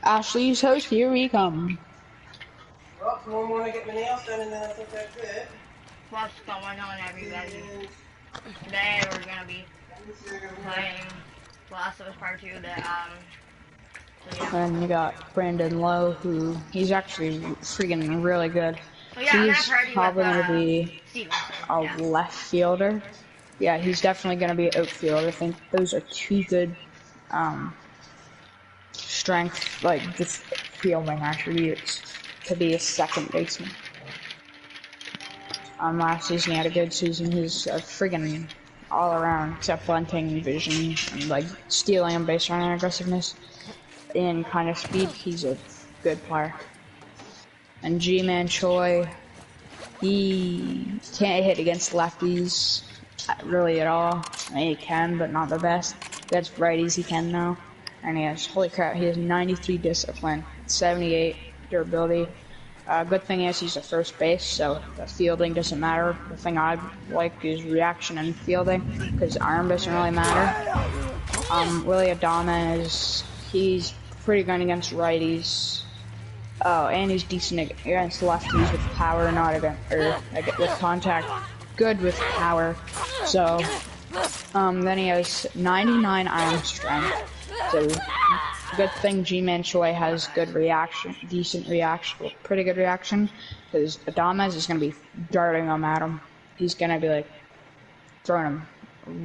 Ashley's host, here we come. Well, tomorrow morning I get my nails done and then I think that's it. What's going on, everybody? Today we're gonna be playing Last of Us Part 2. So yeah. And you got Brandon Lowe, who he's actually freaking really good. So yeah, He's probably gonna be a left fielder. Yeah, he's definitely gonna be an outfielder. I think those are two good strength, like just fielding attributes to be a second baseman. Last season he had a good season. He's friggin' all around, except bunting, vision, and like stealing and base running aggressiveness and kind of speed. He's a good player. And G-Man Choi, he can't hit against lefties really at all. I mean, he can, but not the best. Against righties he can now. And he has, holy crap, he has 93 discipline, 78 durability. Good thing is he's a first base, so the fielding doesn't matter. The thing I like is reaction and fielding, because arm doesn't really matter. Willie Adama he's pretty good against righties. Oh, and he's decent against lefties with power, not against, with contact. Good with power. So, then he has 99 arm strength. So, good thing G-Man Choi has good reaction, decent reaction, pretty good reaction, because Adames is going to be darting them at him. He's going to be like throwing them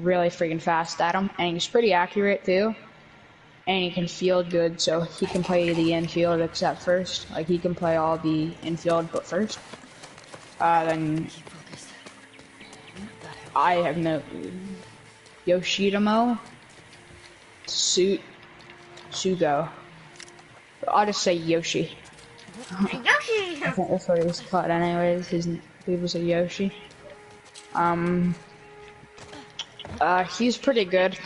really freaking fast at him, and he's pretty accurate too. And he can field good, so he can play the infield except first. Like he can play all the infield but first. Then I have no Yoshitomo. Sugo. I'll just say Yoshi. Yoshi! I think that's what he's called anyways. He was a Yoshi. He's pretty good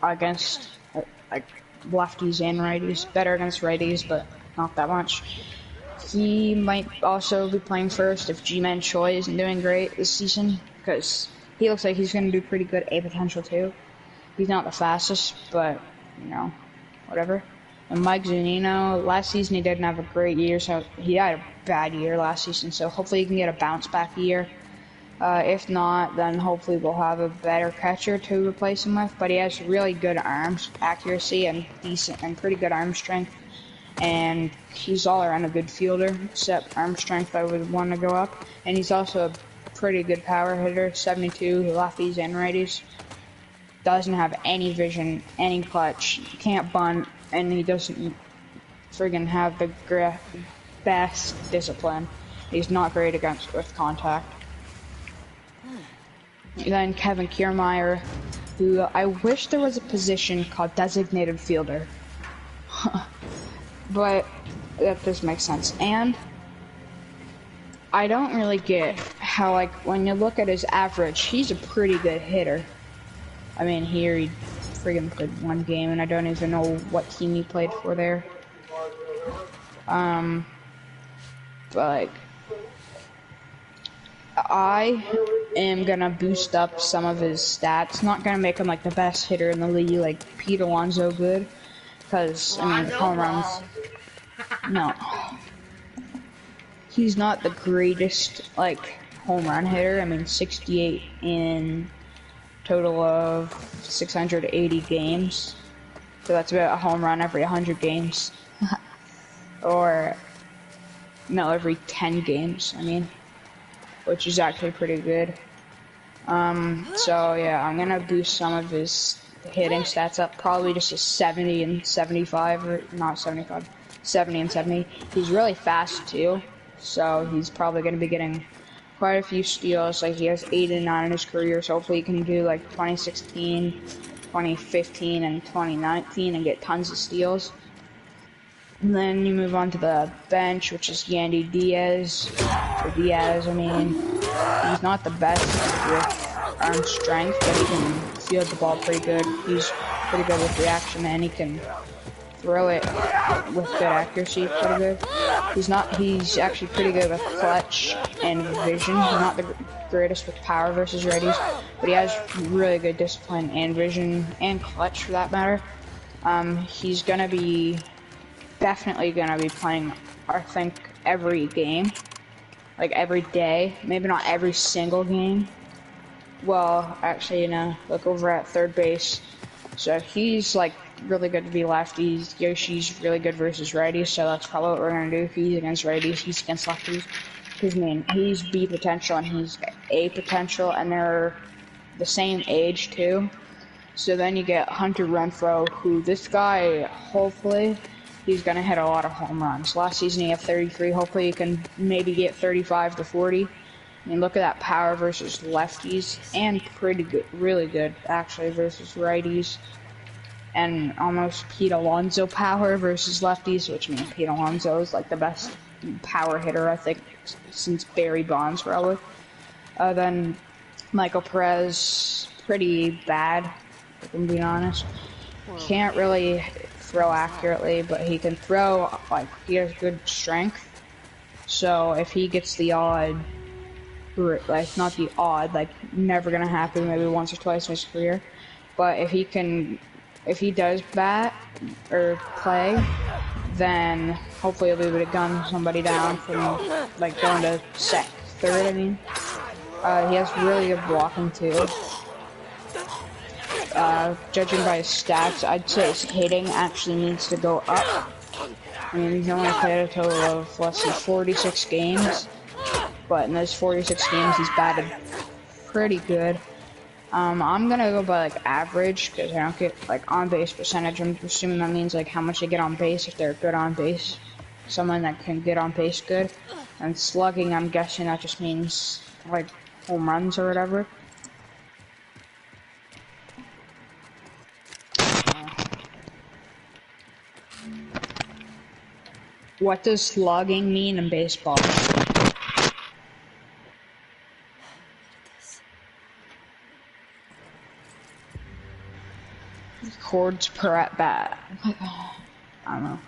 against like lefties and righties. Better against righties, but not that much. He might also be playing first if G-Man Choi isn't doing great this season, because he looks like he's going to do pretty good A potential too. He's not the fastest, but, you know, whatever. And Mike Zunino, last season he didn't have a great year, so he had a bad year last season, so hopefully he can get a bounce back year. If not, then hopefully we'll have a better catcher to replace him with, but he has really good arms accuracy and decent and pretty good arm strength, and he's all around a good fielder, except arm strength I would want to go up, and he's also a pretty good power hitter, 72 lefties and righties. Doesn't have any vision, any clutch, can't bunt, and he doesn't friggin' have the best discipline. He's not great with contact. Then Kevin Kiermaier, who I wish there was a position called designated fielder. But that does make sense. And I don't really get how, like, when you look at his average, he's a pretty good hitter. I mean, here he friggin' played one game, and I don't even know what team he played for there. But like, I am gonna boost up some of his stats. Not gonna make him like the best hitter in the league, like Pete Alonso good, because I mean, home runs. No, he's not the greatest like home run hitter. I mean, 68 in total of 680 games, so that's about a home run every 100 games, or no, every 10 games. I mean, which is actually pretty good. So yeah, I'm gonna boost some of his hitting stats up, probably just a 70 and 75, or not 75, 70 and 70. He's really fast too, so he's probably gonna be getting quite a few steals. Like he has 8 and 9 in his career, so hopefully he can do like 2016, 2015, and 2019 and get tons of steals. And then you move on to the bench, which is Yandy Diaz. I mean, he's not the best with arm strength, but he can field the ball pretty good. He's pretty good with reaction, and he can throw it with good accuracy pretty good. He's actually pretty good with clutch and vision. He's not the greatest with power versus righties, but he has really good discipline and vision and clutch for that matter. He's gonna be definitely gonna be playing, I think, every game, like every day. Maybe not every single game. Well, actually, you know, look over at third base. So he's like really good to be lefties. Yoshi's really good versus righties, so that's probably what we're gonna do. He's against righties, he's against lefties. Because I mean, he's B potential and he's A potential, and they're the same age too. So then you get Hunter Renfro, who this guy, hopefully, he's gonna hit a lot of home runs. Last season he had 33. Hopefully he can maybe get 35 to 40. I mean, look at that power versus lefties, and pretty good, really good actually versus righties, and almost Pete Alonso power versus lefties, which means Pete Alonso is like the best power hitter I think since Barry Bonds probably. Then Michael Perez, pretty bad, if I'm being honest. Can't really throw accurately, but he can throw, like, he has good strength. So if he gets the odd, like, not the odd, like, never gonna happen, maybe once or twice in his career. But if he does bat or play, then hopefully he'll be able to gun somebody down from, like, going to third, I mean. He has really good blocking too. Judging by his stats, I'd say his hitting actually needs to go up. I mean, he's only played a total of, let's see, 46 games. But in those 46 games, he's batted pretty good. I'm gonna go by, like, average, because I don't get, like, on-base percentage. I'm assuming that means, like, how much they get on base if they're good on base. Someone that can get on base good. And slugging, I'm guessing that just means, like, home runs or whatever. What does slugging mean in baseball? Chords per at bat. I don't know.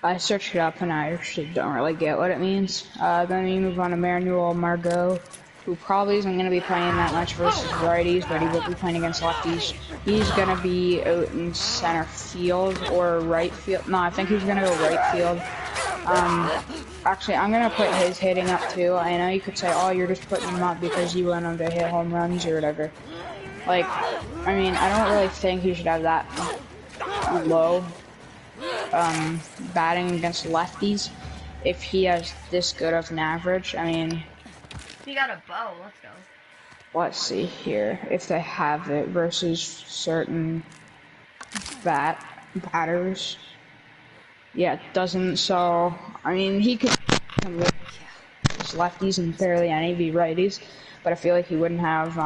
I searched it up and I actually don't really get what it means. Then you move on to Manuel Margot, who probably isn't going to be playing that much versus righties, but he will be playing against lefties. He's going to be out in center field or right field. No, I think he's going to go right field. Actually, I'm going to put his hitting up too. I know you could say, oh, you're just putting him up because you want him to hit home runs or whatever. Like, I mean, I don't really think he should have that low batting against lefties if he has this good of an average. I mean, he got a bow. Let's go. Let's see here if they have it versus certain batters. Yeah, it doesn't. So I mean, he could lefties and barely any be righties, but I feel like he wouldn't have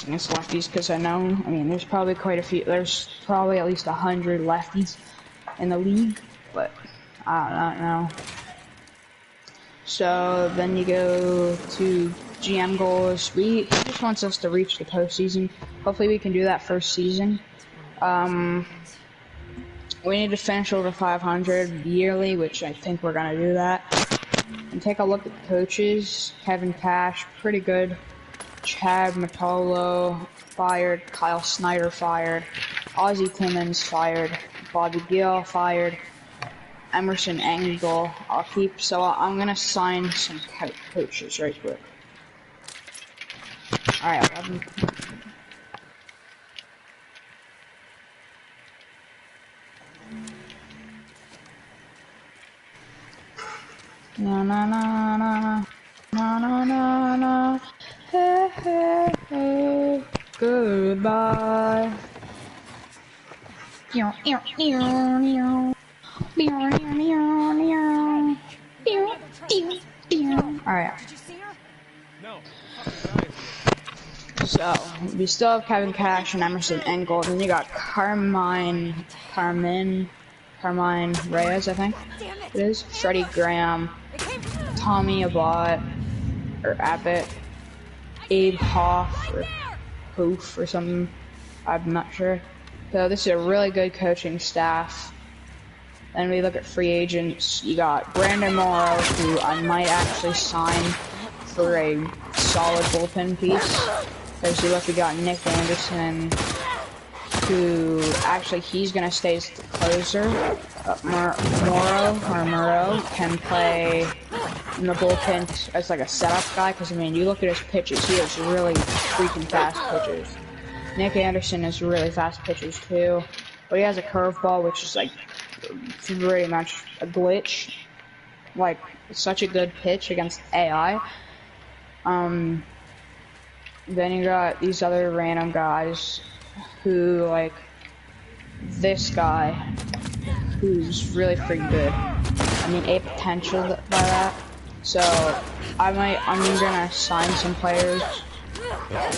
against lefties, because I mean, there's probably quite a few. There's probably at least 100 lefties in the league, but I don't know. So then you go to GM goals. He just wants us to reach the postseason. Hopefully we can do that first season. We need to finish over 500 yearly, which I think we're gonna do that. And take a look at the coaches. Kevin Cash, pretty good. Chad Matolo, fired. Kyle Snyder, fired. Ozzie Timmons, fired. Bobby Gill, fired. Emerson Engel, I'll keep. So I'm gonna sign some coaches right quick. Alright, 11. Na na na na na na na na. Hey hey hey. Goodbye. Alright. So, we still have Kevin Cash and Emerson Engel, and you got Carmine Reyes, I think it is, Freddie Graham, Tommy Abbott, Abe Hoff, or Hoof, or something, I'm not sure. So this is a really good coaching staff. Then we look at free agents. You got Brandon Morrow, who I might actually sign for a solid bullpen piece. Because you look, we got Nick Anderson, who actually he's gonna stay as the closer. Morrow can play in the bullpen as like a setup guy. Because I mean, you look at his pitches; he has really freaking fast pitches. Nick Anderson has really fast pitches too, but he has a curveball, which is like pretty much a glitch. Like such a good pitch against AI. Then you got these other random guys who, like, this guy, who's really freaking good. I mean, a potential by that. So, I'm gonna sign some players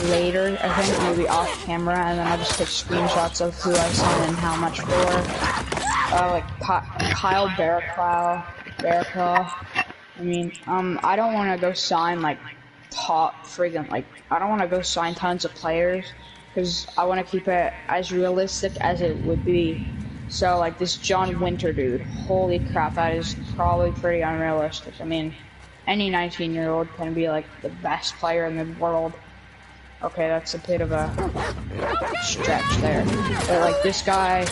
later, I think, maybe off camera, and then I'll just take screenshots of who I signed and how much for. Like, Kyle Barraclough. I mean, I don't want to go sign, like, I don't want to go sign tons of players, because I want to keep it as realistic as it would be. So, like, this John Winter dude, holy crap, that is probably pretty unrealistic. I mean, any 19-year-old can be, like, the best player in the world. Okay, that's a bit of a stretch there. But, like, this guy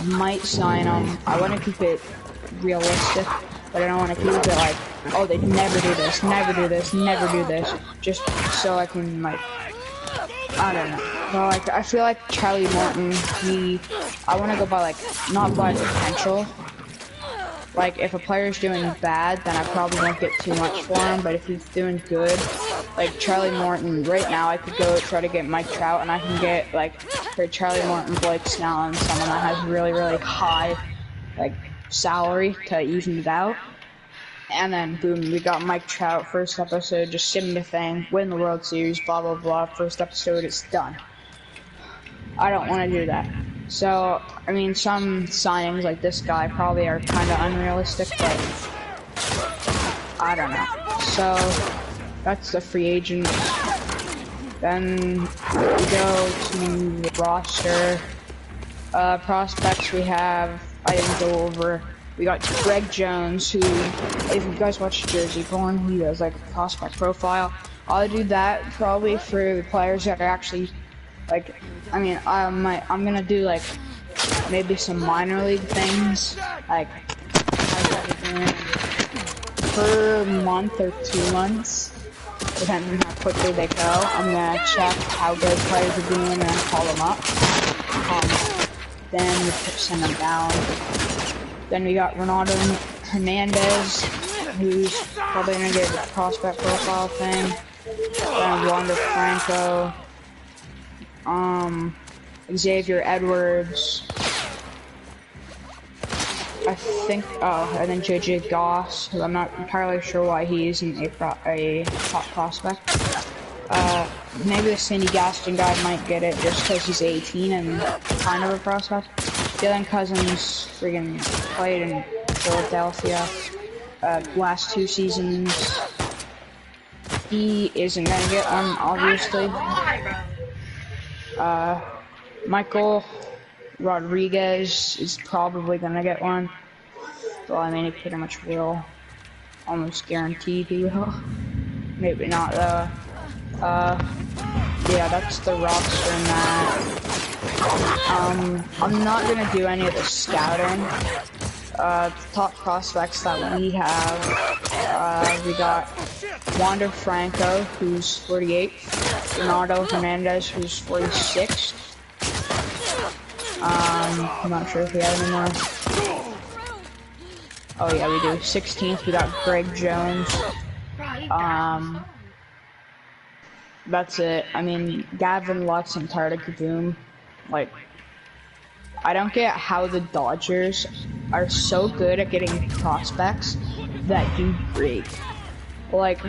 might sign him. I want to keep it realistic, but I don't want to keep it like, oh, they'd never do this, never do this, never do this, just so I can, like, I don't know. But, like, I feel like Charlie Morton, I want to go by, like, not by potential. Like, if a player's doing bad, then I probably won't get too much for him, but if he's doing good, like Charlie Morton, right now I could go try to get Mike Trout, and I can get, like, for Charlie Morton, Blake Snell, and someone that has really, really high, like, salary to even it out. And then, boom, we got Mike Trout, first episode, just sim the thing, win the World Series, blah, blah, blah, first episode, it's done. I don't want to do that. So, I mean, some signings like this guy probably are kind of unrealistic, but I don't know. So, that's the free agent. Then we go to the roster. Prospects we have, I didn't go over. We got Greg Jones, who, if you guys watch Jersey Born, he does like a prospect profile. I'll do that probably for the players that are actually, like, I mean, I'm gonna do like maybe some minor league things, like per month or 2 months, depending on how quickly they go. I'm gonna check how good players are doing and then call them up. Then we send them down. Then we got Ronaldo Hernandez, who's probably gonna get the prospect profile thing. Then Wander Franco. Xavier Edwards. I think, and then JJ Goss, who I'm not entirely sure why he isn't a top prospect. Maybe the Sandy Gaston guy might get it just because he's 18 and kind of a prospect. Dylan Cousins friggin' played in Philadelphia last 2 seasons. He isn't gonna get one, obviously. Michael Rodriguez is probably gonna get one. Well, I mean, he pretty much will. Almost guaranteed he will. Maybe not, though. Yeah, that's the roster in that. I'm not gonna do any of the scouting. The top prospects that we have, we got Wander Franco, who's 48, Ronaldo Hernandez, who's 46. I'm not sure if we have any more. Oh yeah, we do. 16th, we got Greg Jones. That's it. I mean, Gavin Lux and Carter Kaboom, like, I don't get how the Dodgers are so good at getting prospects that do great. Like,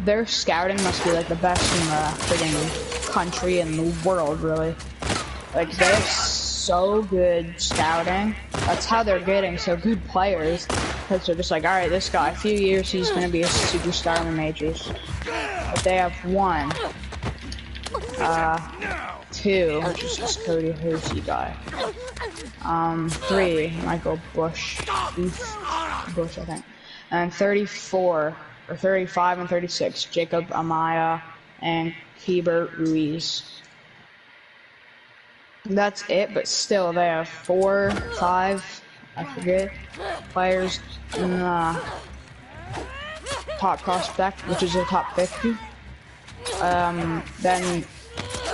their scouting must be like the best in the friggin' country and the world, really. Like, they have so good scouting. That's how they're getting so good players. Because they're just like, alright, this guy, a few years, he's gonna be a superstar in the majors. But they have one 2, which is this Cody Hosey guy. 3, Michael Bush, Bush, I think. And 34, or 35 and 36, Jacob Amaya and Hebert Ruiz. That's it, but still, they have 4, 5, I forget, players in the top prospect, which is the top 50. Then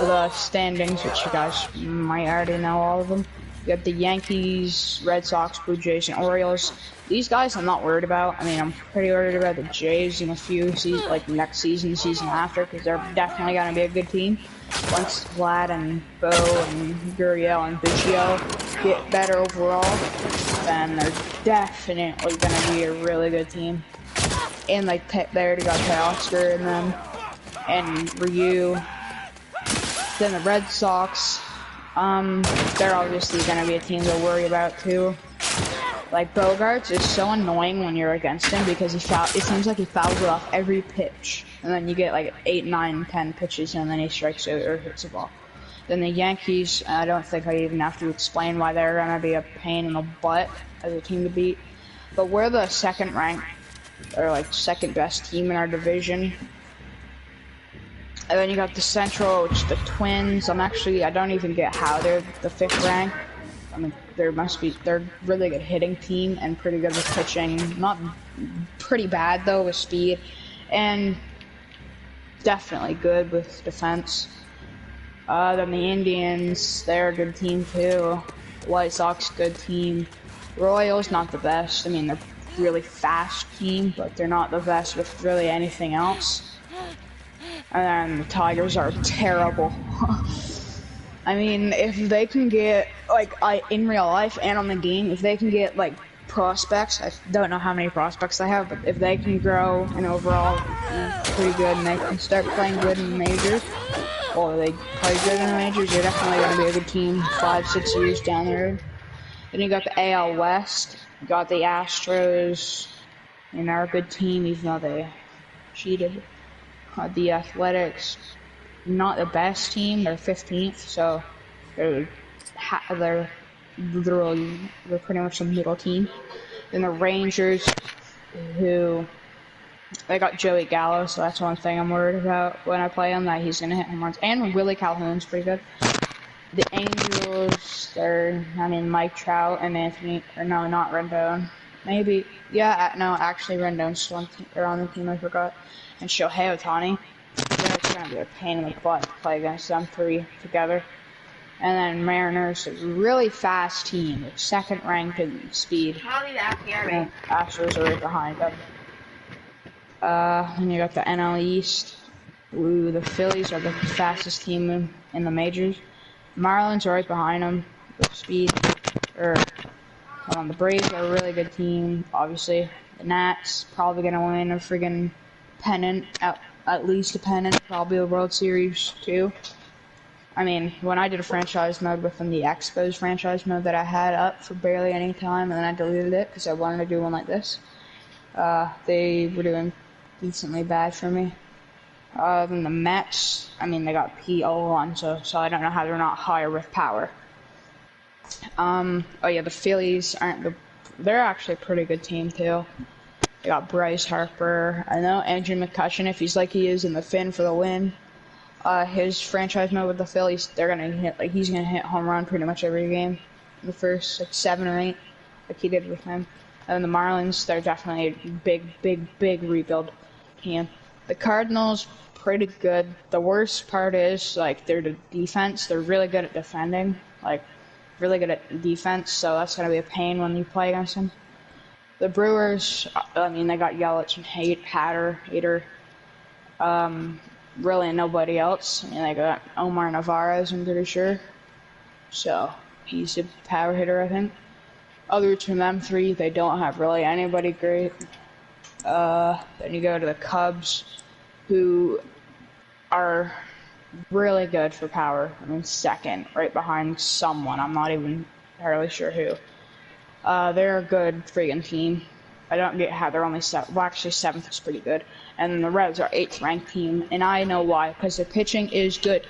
the standings, which you guys might already know all of them. You got the Yankees, Red Sox, Blue Jays, and Orioles. These guys I'm not worried about. I mean, I'm pretty worried about the Jays in a few seasons, like next season, season after, because they're definitely going to be a good team. Once Vlad and Bo and Gurriel and Biggio get better overall, then they're definitely going to be a really good team. And like they already got Teoscar in them, and Ryu. Then the Red Sox, they're obviously going to be a team to worry about too. Like Bogarts is so annoying when you're against him because it seems like he fouls it off every pitch, and then you get like 8, 9, 10 pitches, and then he strikes out or hits the ball. Then the Yankees, I don't think I even have to explain why they're going to be a pain in the butt as a team to beat. But we're the second ranked, or like second best team in our division. And then you got the Central, which is the Twins. I don't even get how they're the 5th rank. I mean, they're a really good hitting team and pretty good with pitching. Not pretty bad though with speed, and definitely good with defense. Then the Indians, they're a good team too. White Sox, good team. Royals, not the best. I mean, they're a really fast team, but they're not the best with really anything else. And then the Tigers are terrible. I mean, if they can get, like, in real life and on the game, if they can get, like, prospects, I don't know how many prospects they have, but if they can grow and overall be pretty good and they can start playing good in the majors, or they play good in the majors, they're definitely going to be a good team 5, 6 years down the road. Then you got the AL West, you got the Astros, and they're a good team even though they cheated. The Athletics, not the best team. They're 15th, so they're pretty much a middle team. Then the Rangers, who they got Joey Gallo, so that's one thing I'm worried about when I play him, that he's gonna hit home runs. And Willie Calhoun's pretty good. The Angels, Mike Trout and not Rendon. Maybe, yeah, no, actually Rendon's still on the team, I forgot. And Shohei Ohtani. It's going to be a pain in the butt to play against them 3 together. And then Mariners, a really fast team, 2nd ranked in speed. And Astros are right behind them. Then you got the NL East. Ooh, the Phillies are the fastest team in the majors. Marlins are right behind them with speed. The Braves are a really good team, obviously. The Nats probably going to win a friggin' pennant, at least a pennant, probably a World Series too. I mean, when I did a franchise mode with them, the Expos franchise mode that I had up for barely any time, and then I deleted it because I wanted to do one like this, they were doing decently bad for me. Then the Mets, I mean, they got Pete Alonso, so I don't know how they're not higher with power. The Phillies they're actually a pretty good team too. They got Bryce Harper. I know Andrew McCutchen, if he's like he is in the Finn for the win. His franchise mode with the Phillies, he's gonna hit home run pretty much every game. In the first 7 or 8, like he did with him. And the Marlins, they're definitely a big rebuild team. The Cardinals, pretty good. The worst part is their defense. They're really good at defending, really good at defense. So that's gonna be a pain when you play against them. The Brewers, they got Yelich and Hader. Really nobody else. They got Omar Narvaez, I'm pretty sure. So, he's a power hitter, I think. Other than them 3, they don't have really anybody great. Then you go to the Cubs, who are really good for power. 2nd, right behind someone. I'm not even entirely sure who. They're a good friggin' team. I don't get how they're only well, actually 7th is pretty good. And then the Reds are 8th ranked team, and I know why, because their pitching is good.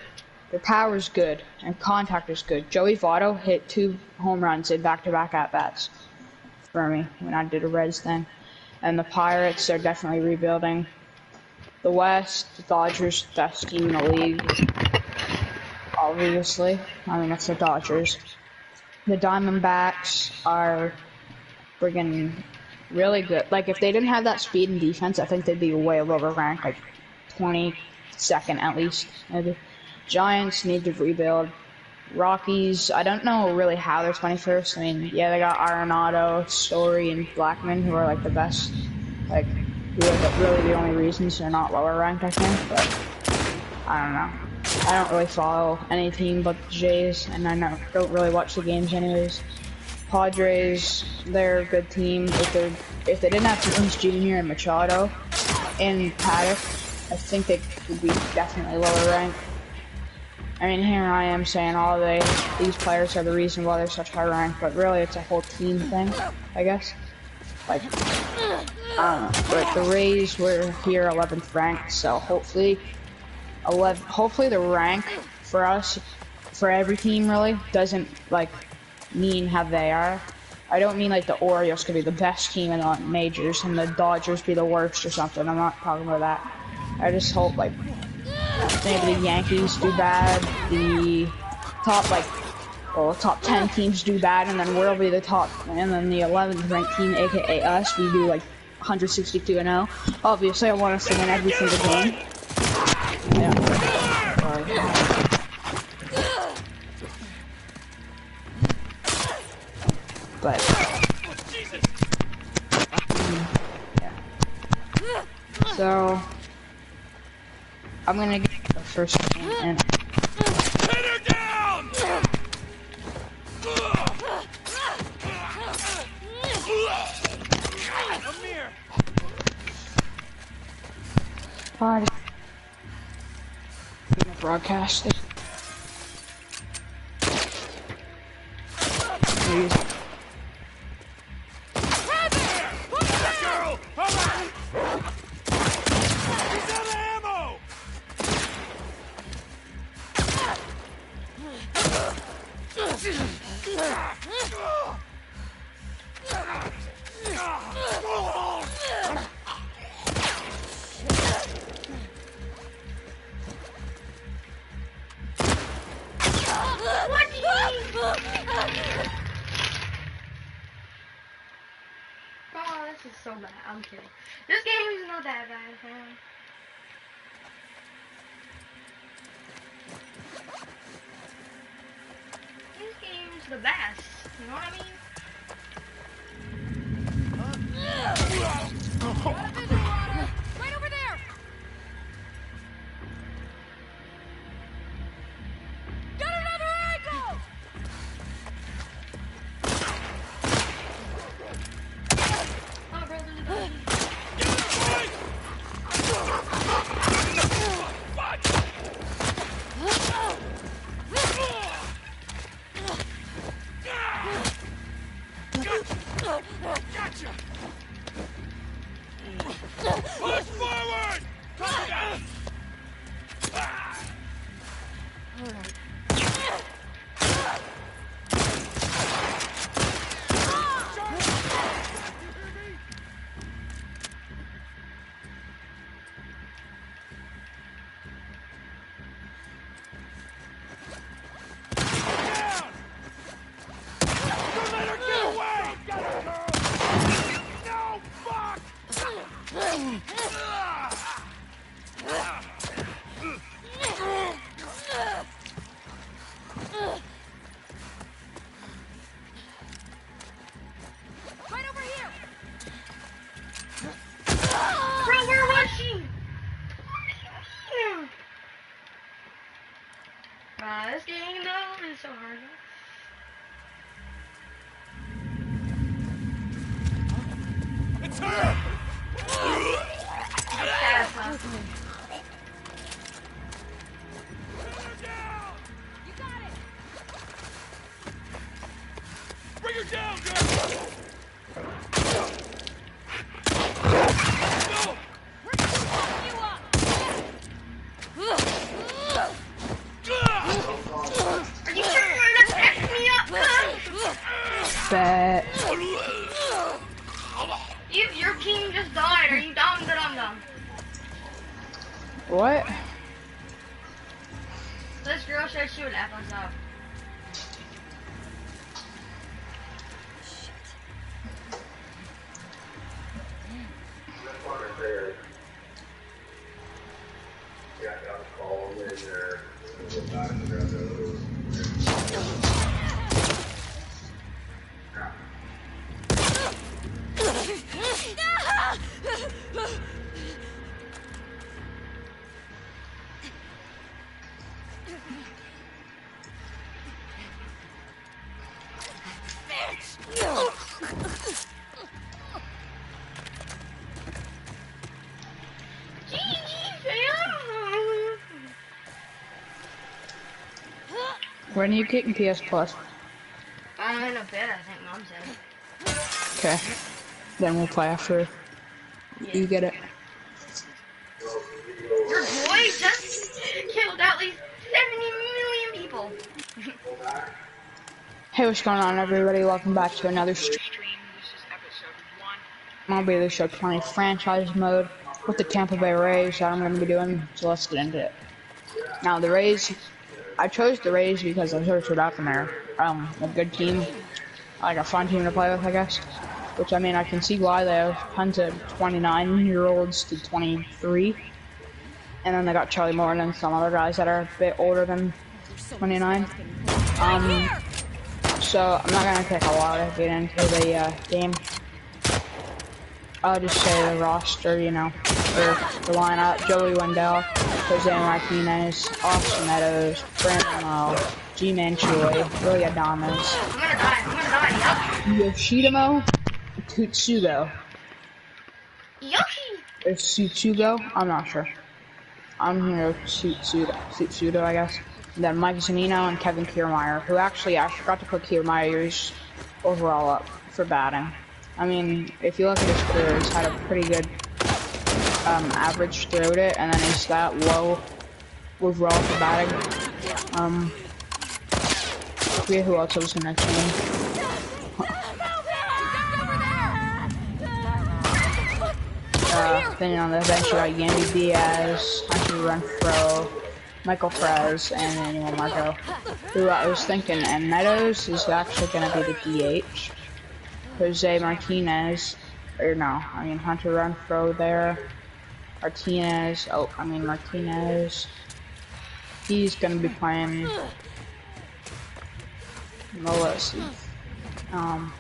Their power is good, and contact is good. Joey Votto hit 2 home runs in back-to-back at-bats for me when I did a Reds thing. And the Pirates are definitely rebuilding. The West, the Dodgers, best team in the league, obviously. I mean, that's the Dodgers. The Diamondbacks are friggin' really good. Like, if they didn't have that speed and defense, I think they'd be way lower ranked, like 22nd at least, maybe. Giants need to rebuild. Rockies, I don't know really how they're 21st. I mean, yeah, they got Arenado, Story, and Blackman, who are like the best, like, who are really the only reasons they're not lower ranked, I think, but I don't know. I don't really follow any team but the Jays, and I don't really watch the games anyways. Padres, they're a good team. If they didn't have Tatis Jr. and Machado and Paddock, I think they would be definitely lower ranked. I mean, here I am saying all these players are the reason why they're such high rank, but really it's a whole team thing, I guess. Like, I don't know. But the Rays were here 11th ranked, so hopefully the rank for us, for every team really, doesn't like mean how they are. I don't mean like the Orioles could be the best team in the majors and the Dodgers be the worst or something. I'm not talking about that. I just hope like maybe the Yankees do bad, the top 10 teams do bad, and then we'll be the top, and then the 11th ranked team, aka us, we do like 162-0. Obviously, I want us to win every single game. Yeah. But yeah. So I'm gonna get the first game and hit her down! Amir! party. Broadcast it. Girl! Alright! He's out of ammo! Oh, this is so bad. I'm kidding. This game is not that bad, man. This game is the best. You know what I mean? Right over there! Got another angle! Oh, bro, there's a dog. Gotcha! Push forward! Copy that! This game though is so hard. It's her! That's tough. Put her down! You got it! Bring her down, girl! What? This girl said she would F us up. When are you getting PS Plus? In a bit, I think Mom said. Okay. Then we'll play after you get it. Your boy just killed at least 70 million people. Hey, what's going on, everybody? Welcome back to another stream. This is episode 1. I'm gonna be able to show 20 franchise mode with the Tampa Bay Rays that I'm gonna be doing. So let's get into it. Now the Rays, I chose the Rays because I searched it up in there. A good team, like a fun team to play with, I guess. Which I mean, I can see why they have tons of 29-year-olds to 23, and then they got Charlie Morton and some other guys that are a bit older than 29. So I'm not gonna take a while to get into the game. I'll just say the roster, you know, or the lineup: Joey Wendell, Jose Martinez, Austin Meadows, Brandon Lowe, G-Man Choi, Willie Adames, I'm gonna die, yep. Yoshitomo, Tutsugo. Yoshi! Or Tsutsugo? I'm not sure. I'm gonna go Tutsudo, I guess. And then Mike Zunino and Kevin Kiermaier, who actually, I forgot to put Kiermaier's overall up for batting. I mean, if you look at his career, he's had a pretty good average throughout it, and then he's that low overall for batting. I forget who else was in that team. Then on the bench you got Yandy Diaz, Hunter Renfro, Michael Frez, and Manuel Marco. Who I was thinking, and Meadows is actually going to be the DH. Jose Martinez, or no, I mean Hunter Renfro there. Martinez, he's going to be playing, well, let's see. I'm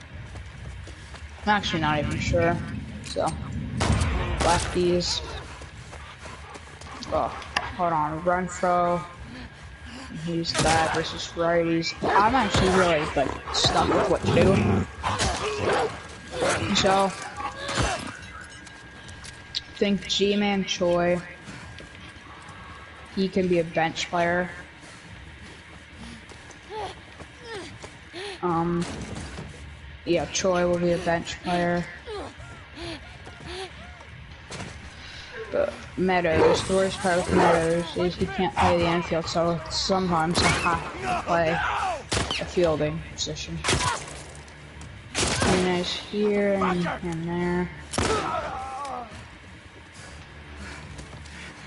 actually not even sure, so. Lefties. Oh, hold on. Renfro. He's that versus righties. I'm actually really like stuck with what to do. So, I think G-Man Choi. He can be a bench player. Yeah, Choi will be a bench player. But Meadows, the worst part with Meadows is he can't play the infield, so sometimes I have to play a fielding position. And there's here and there.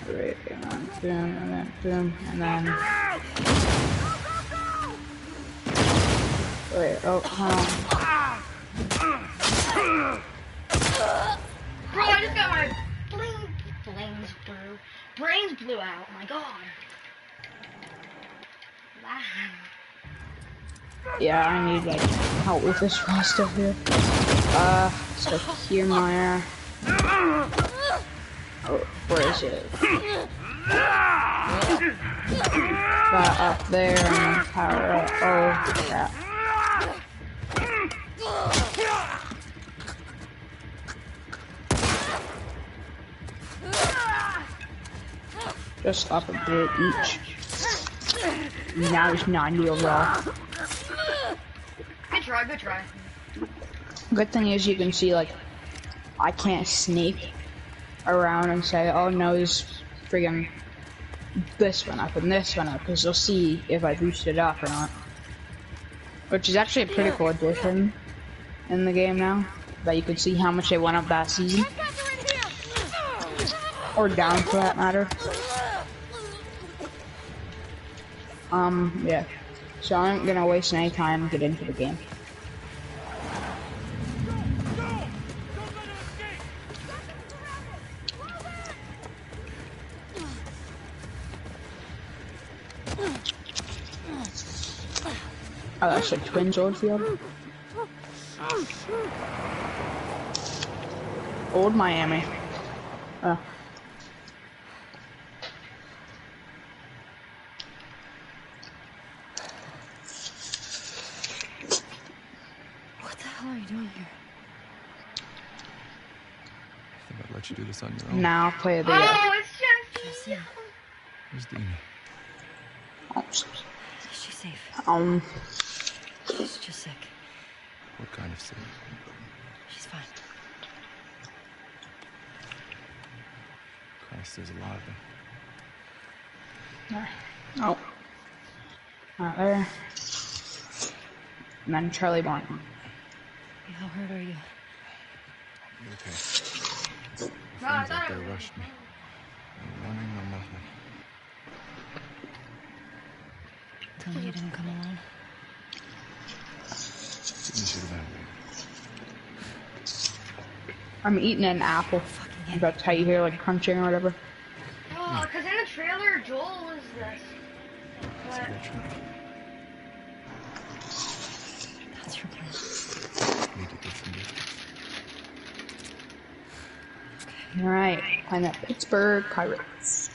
Right, and then boom, and then boom, and then. Wait, oh, hold on. Bro, I just got my brains blew out, oh my god. Wow. Yeah, I need like help with this roster here. So Kiermaier. Oh, where is it? That up there and power up. Oh crap. Just up a bit each. Now he's 90 overall. Good try, good try. Good thing is you can see, like, I can't sneak around and say, oh no, he's friggin' this one up and this one up, because you'll see if I boosted it up or not. Which is actually a pretty cool addition in the game now, that you can see how much they went up that season. Or down for that matter. Yeah. So I'm gonna waste any time and get into the game. Oh, that's a twin sword field. Old Miami. Oh. What the hell are you doing here? I think I'd let you do this on your own. Now play the. Oh, it's just. Jesse, Where's Dina? is she safe? She's just sick. What kind of sick? She's fine. Christ, there's a lot of them. There. Oh. Not there. And then Charlie Barton. How hurt are you? You okay? No, I Friends out thought there it was. rushed me. No running, no nothing. Tell me you didn't come alone. Didn't should have been. I'm eating an apple. That's how you hear like crunching or whatever. Oh, because in the trailer, Joel was this. But Cigarette shop. That's your plan. Need to get some biscuits. Alright, playing the Pittsburgh Pirates.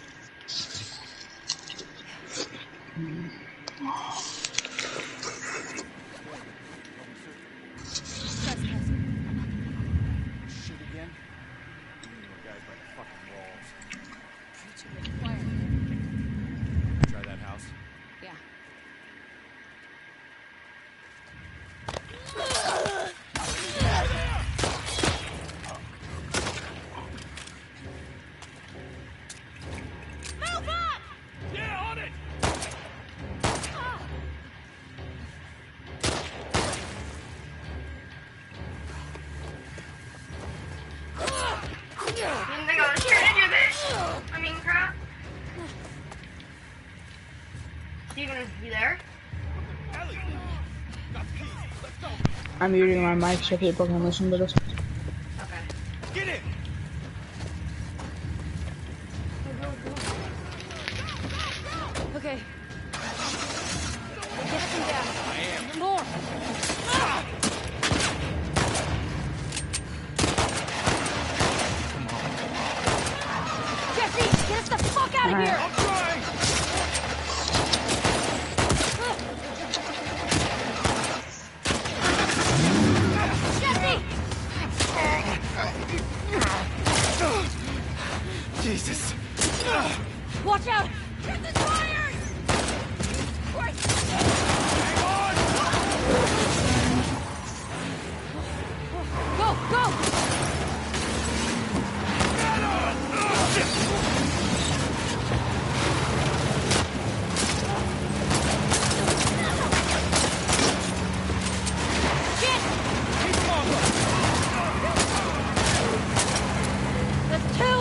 Shit again? Guys by the fucking walls. Try that house. Yeah. Yeah, on it! didn't think I was here to do this. I mean, crap. Steven, you there? Ellie! Got the keys. Let's go. I'm muting my mic so people can listen to this. Okay. Get in! Okay. Get some gas. I am. More. Jesse, get us the fuck out of here! I'm trying! Jesse! Jesus! Watch out! Get the tires! Hang on! Go, go! Shit! That's two!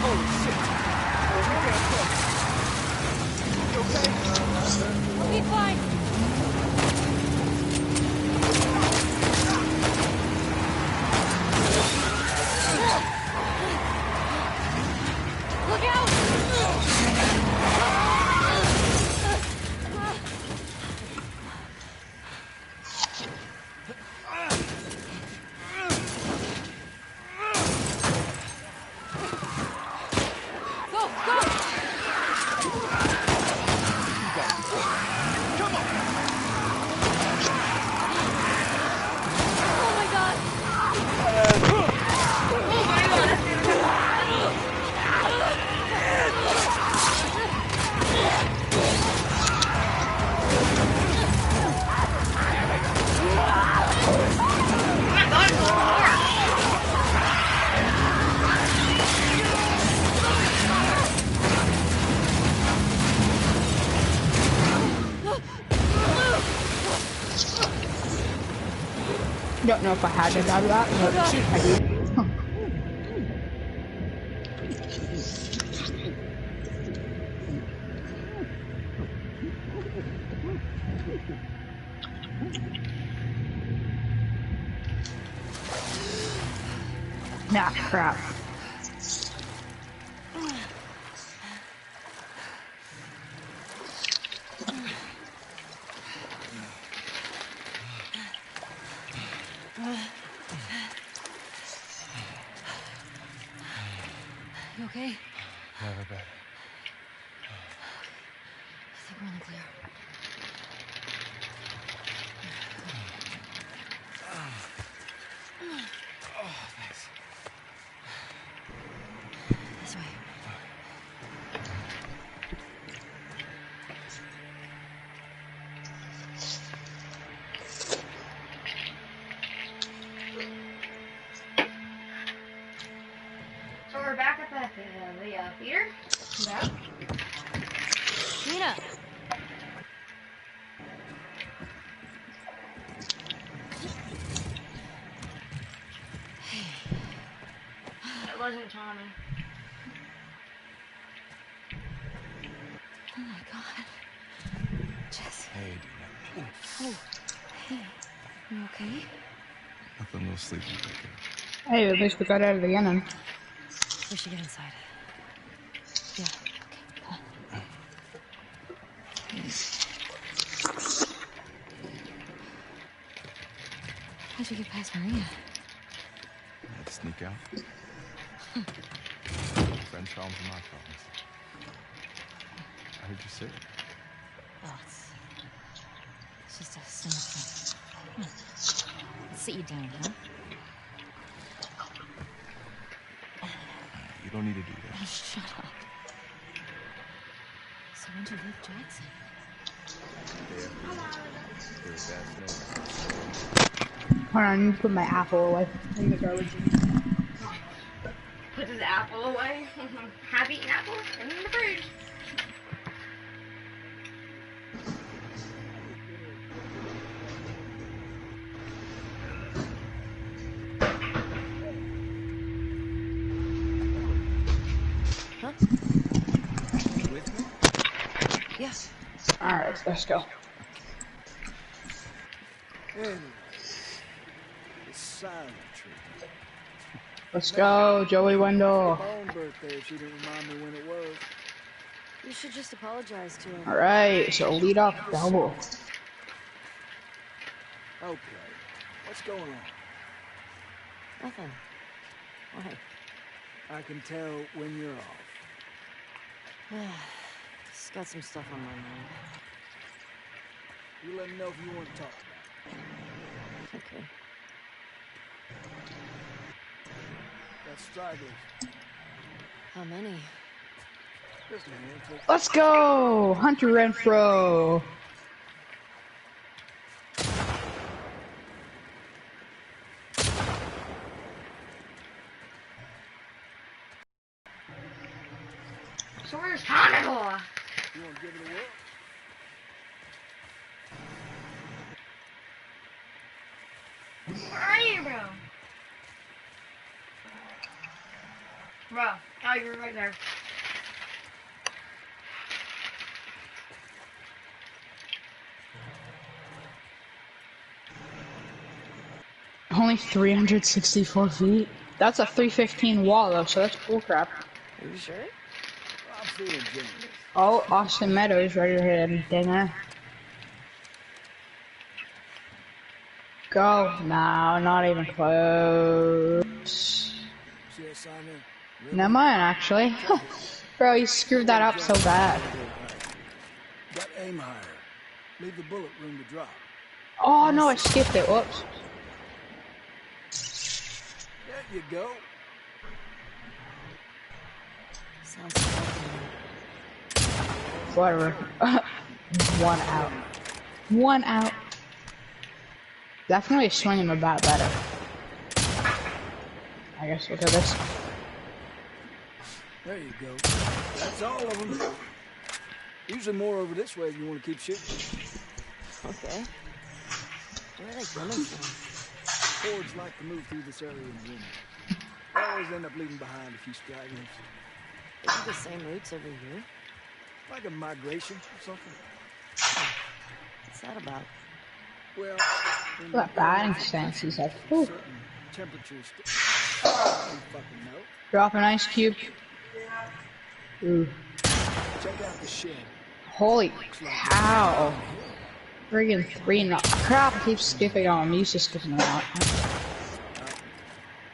Holy shit! You okay? We'll be fine. Look out! Go, go! Come on! Oh my god! Don't know if I had to grab that, but I do. Nah, crap. You okay? Never better. I think we're in the clear. Oh, thanks. This way. So we're back at the theater. Yeah. Nina! It wasn't Tommy. Oh my god. Jesse. Hey, Dina. Oh, hey. You okay? Nothing, no sleep. Okay. Hey, at least we got out of the inn. We should get inside. Yeah, okay, come on. How'd you get past Maria? I had to sneak out. French problems are my problems. I heard you sick. Oh, it's just a stomach thing. Come on. Let's sit you down, huh? You don't need to do that. Oh, shut up. So when'd you leave Jackson? Day after there was bad snow. Hold on, you put my apple away in the garbage. Put his apple away. Half-eaten apple in the fridge. Huh? You with me? Yeah. Alright, let's go. Anyway, it's silent treatment. Let's go, Joey Wendell. My own birthday if she didn't remind me when it was. You should just apologize to him. Alright, so lead off double. Okay, what's going on? Nothing. Why? I can tell when you're off. Just got some stuff on my mind. You let me know if you want to talk about Okay. it. Got stragglers. How many? Just a handful. Let's go! Hunter Renfro! So where's Comical? You want to give it a whirl? Where are you, bro? Bro, oh, you're right there. Only 364 feet? That's a 315 wall though, so that's bullcrap. Are you sure? I'm feeling generous. Oh, Austin Meadows right ahead, dinger. Go. No, not even close. See that sign there? Never mind, actually. Bro, you screwed that up so bad. Got aim higher. Leave the bullet room to drop. Oh no, I skipped it. Whoops. There you go. Sounds like Whatever. One out. One out. Definitely swinging the bat better. I guess look at this. There you go. That's all of them. Usually more over this way if you want to keep shooting. okay. Where are they coming from? Hordes like to move through this area in winter. They always end up leaving behind a few stragglers. They do the same routes every year? Like a migration or something. What's that about? Well, That batting stance is like, whew. certain temperatures. fucking know. Drop an ice cube. Ooh. Check out the shed. Holy cow. Friggin' 3 and crap, I keep skipping on. I'm used to skipping them out.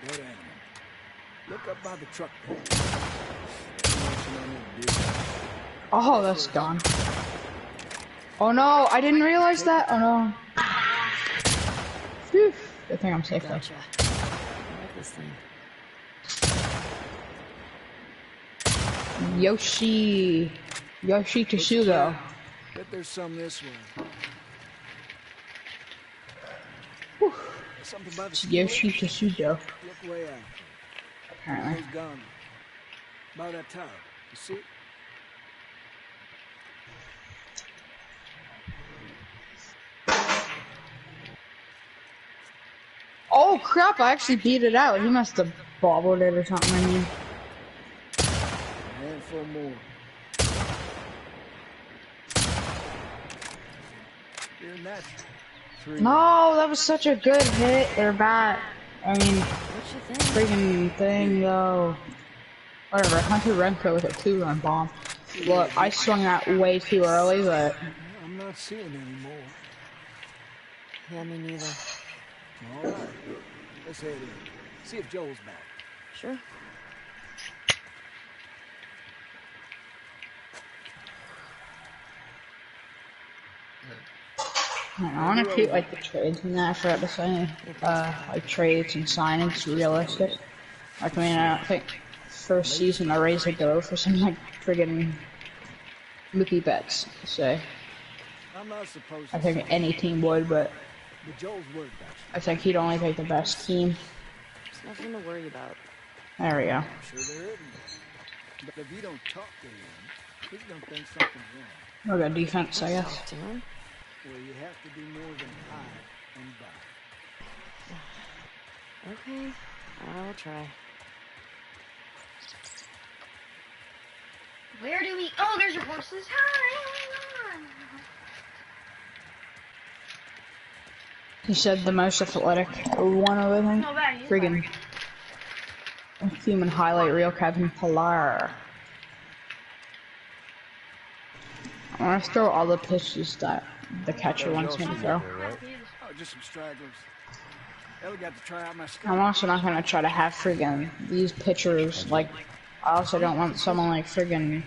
Dead animal. Look up by the truck there. Oh, that's gone. Oh no, I didn't realize that. Oh no. Phew. Good thing I'm safe though. Gotcha. I like this thing. Yoshi Tsugo. Bet there's some this way. Whew. Something by the Yoshi Tsugo. Look way out. Apparently. Those gone. By that tower. You see it? Oh crap, I actually beat it out. He must have bobbled it or something, I mean. A handful more. You're natural. 3 No, that was such a good hit or bat. I mean, What you think? freaking thing though. Whatever, Hunter Renko with a 2-run bomb. Look, I swung that way too early, but I'm not seeing any more. Yeah, me neither. All right. Let's head in. See if Joel's back. Sure. I want to treat like the trades and that. I forgot to say, like trades and signings realistic. Like, I mean, I don't think first season I raised a go for some like friggin' Mookie Betts. So I'm not supposed I to think any team would, but but Joel's worried about you. I think he'd only take the best team. There's nothing to worry about. There we go. I'm sure there isn't. But if you don't talk to him, he's gonna think something's wrong. We'll go defense, I guess. Talk to him. Well, you have to do more than hide and buy. Okay, I'll try. Where do we? Oh, there's your horses. Hi. He said the most athletic one of them. No bad. Friggin' human highlight reel, Kevin Pillar. I want to throw all the pitches that the catcher wants me to throw. Oh, just some stragglers. Ellie got to try out my I'm scout. also not gonna try to have friggin' these pitchers, like, I also don't want someone like friggin'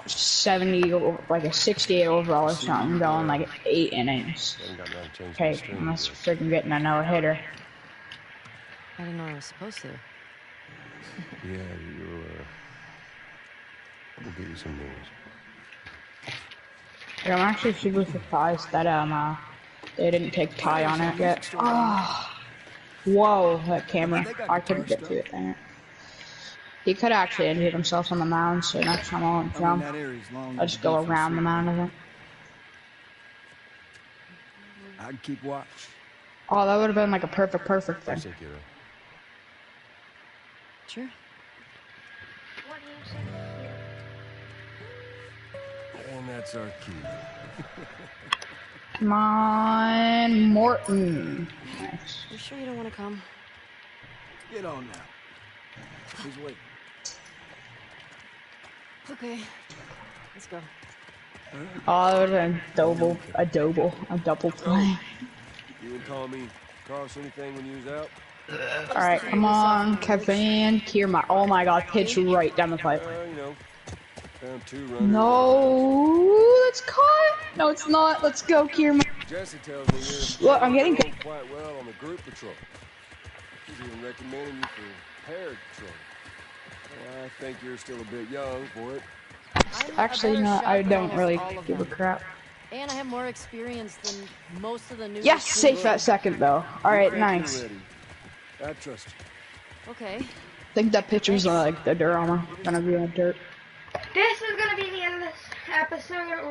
70, like a 68 overall or something going like 8 innings. Haven't got nothing to change Okay, the string unless yet. friggin' getting a no-hitter. I didn't know I was supposed to. Yeah, we'll get you some news. I'm actually super surprised that they didn't take Ty on it yet. Oh, whoa, that camera! I couldn't get to it. Dang it. He could actually injure himself on the mound, so next time I won't jump. That area's long. I'll just go around the mound, I think. I can keep watch. Oh, that would have been like a perfect thing. Thank you. Sure. What do you say? And that's our key. Come on, Morton. Nice. You sure you don't want to come? Get on now. He's waiting. Okay. Let's go. Oh, that would have been a double play. You and Tommy cross anything when you was out? Alright, come on, Kevin Kiermaier. Oh my god, pitch right down the pipe. You know, found 2 runners. No, that's caught. No, it's not. Let's go, Kiermaier. Jesse tells me you're Look, I'm getting. doing quite well on the group patrol. He's even recommending you for paired patrol. Well, I think you're still a bit young for it. Actually, no, I don't really give a crap. And I have more experience than most of the new. Yes, safe that second though. Alright, nice. Ready. I trust you. Okay. I think that pitcher's like the dirt armor. Gonna be in the dirt. This is gonna be the end of this episode.